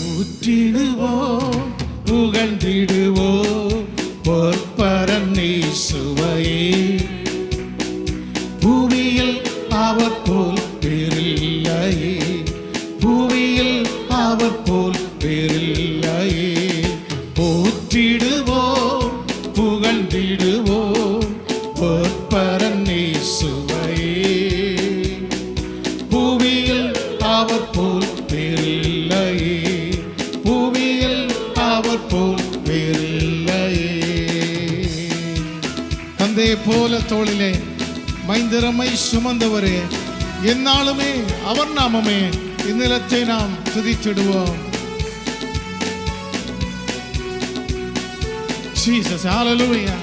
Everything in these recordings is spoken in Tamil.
ஊற்றிடுவோம் புகழ்ந்திடுவோம் பொற்பரன் இயேசுவையே. புவியில் அவர் போல் வேறில்லையே, புவியில் அவர் போல் வேறில்லையே. போற்றிடுவோம் புகழ்ந்திடுவோம் பொற்பரன் இயேசுவையே. புவியில் அவர் போல் வேறில்லையே, புவியில் அவர் போல் வேறில்லையே. தந்தையை போல தோளிலே மைந்தரமை சுமந்தவரே, எந்நாளுமே அவர் நாமமே இந்நிலத்தை நாம் துதித்திடுவோம். Jesus, hallelujah.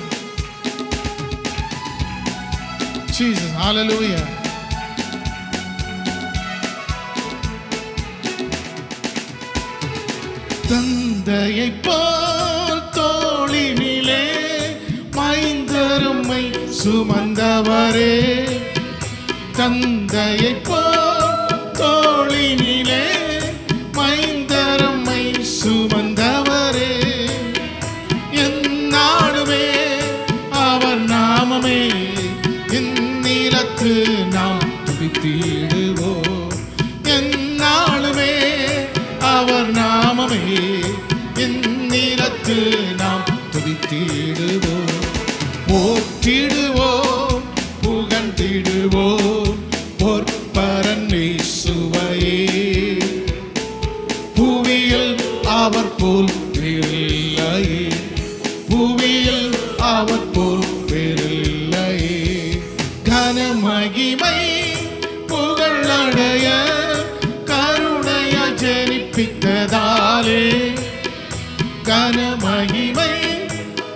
Jesus, hallelujah. தந்தையை போல் தோளினிலே மைந்தருமை சுமந்தவரே, தந்தையை போல் தோளினிலே மைந்தருமை சுமந்தவரே. எந்நாளுமே அவர் நாமமே இந்நிலத்து நாம் துதித்திடுவோம். எந்நாளுமே அவர் நாமமே இந்நிலத்து நாம் துதித்திடுவோம். போற்றிடுவோம் புகழ்ந்திடுவோம் பொற்பரன் இயேசுவையே. புவியில் அவர் போல் வேறில்லையே, புவியில் அவர் போல் வேறில்லையே. கன மகிமை புகழடைய கருணைய ஜெனிப்பித்ததாலே, கன மகிமை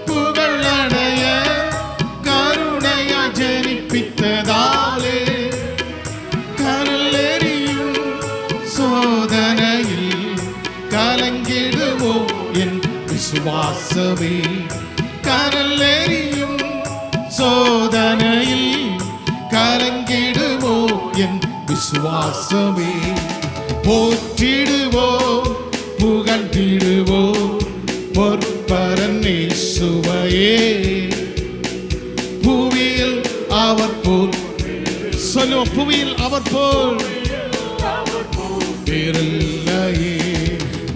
புகழடைய கருணைய ஜெனிப்பித்ததாலே. கனலெறியும் சோதனையில் கலங்கிடுவோம் என் விசுவாசமே. கனலெறியும் சோதனையில் கலங்கிடுவோம் என் விசுவாசமே. போற்றிடுவோம் புகழ்ந்திடுவோம் பொற்பரன் இயேசுவையே. புவியில் அவர் போல் சொல்லுவோம், புவியில் அவர் போல் வேறில்லையே.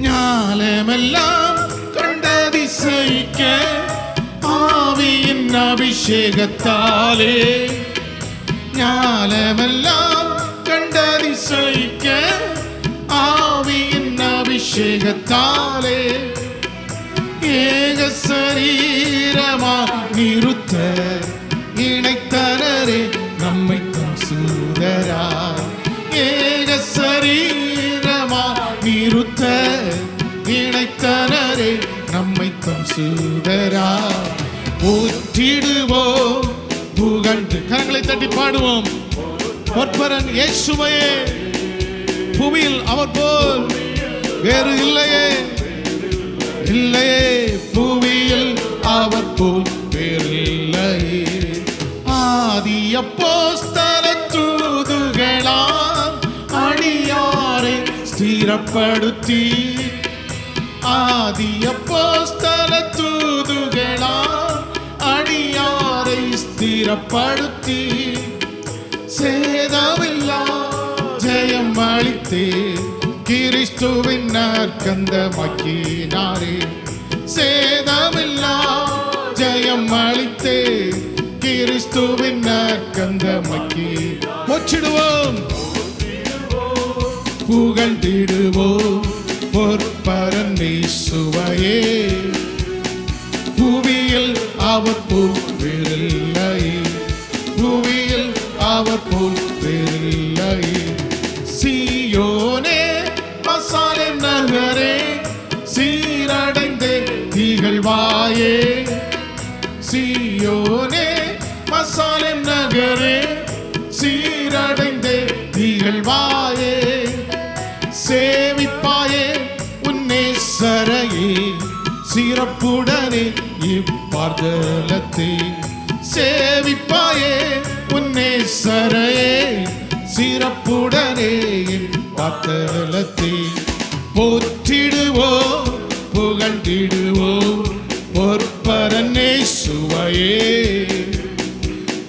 ஞானமெல்லாம் கண்டதிசைக்க ஆவியின் அபிஷேகத்தாலே, ஞானமெல்லாம் கண்டதிசைக்க ஆவியின் அபிஷேகத்தாலே. ஏக சரீரமா நிறுத்த இணைத்தனரே நம்மை தம் சூதராய். ஏக சரீரமா நிறுத்த இணைத்தனரே நம்மை தம் சூதராய். போற்றிடுவோம் புகழ்ந்து கரங்களை தட்டி பாடுவோம் பொற்பரன் இயேசுவையே. புவியில் அவர் போல் வேறு இல்லையே, இல்லையே, புவியில் அவர் போல் வேறில்லையே. ஆதி அப்போஸ்தல தூதுகளாம் அடியாரை ஸ்திரப்படுத்தி, ஆதி அப்போஸ்தல தூதுகளாம் அடியாரை ஸ்திரப்படுத்தி, சேதமில்லா ஜெயம் அளித்தே கிறிஸ்துவின் நற்கந்தமாக்கினாரே. சேதமில்லா ஜெயம் அளித்தே கிறிஸ்துவின் நற்கந்தமாக்கி. போற்றிடுவோம் புகழ்ந்திடுவோம் பொற்பரன் இயேசுவையே. புவியில் அவர் போல் வேறில்லையே, புவியில் அவர் போல் வேறில்லையே. சீயோனே மசாலின் நகரே சீரடைந்தே திகழ்வாயே. சீயோனே சிறப்புடனே இப்பார்தலத்தை சேவிப்பாயே உன்னே சரையே சிறப்புடனே இப்பார்தலத்தை போற்றிடுவோம் புகழ்ந்திடுவோம் பொற்பரனே சுவையே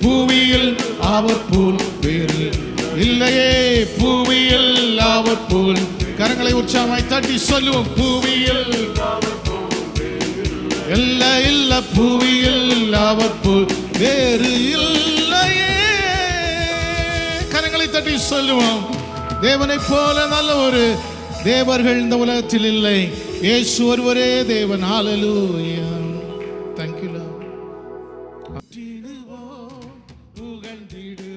பூவியில் அவர் போல் வேறு இல்லையே பூவியில் அவர் போல் கரங்களை உற்சாகமாய் தட்டி சொல்லுவோம் பூவியில் இல்ல இல்ல பூவியில் அவர் போல் வேறு இல்லையே கரங்களை தட்டி சொல்லுவோம் தேவனை போல நல்ல ஒரு தேவர்கள் இந்த உலகத்தில் இல்லை இயேசு ஒருவரே தேவன் ஹல்லேலூயா thank you lord புகழ்ந்திடு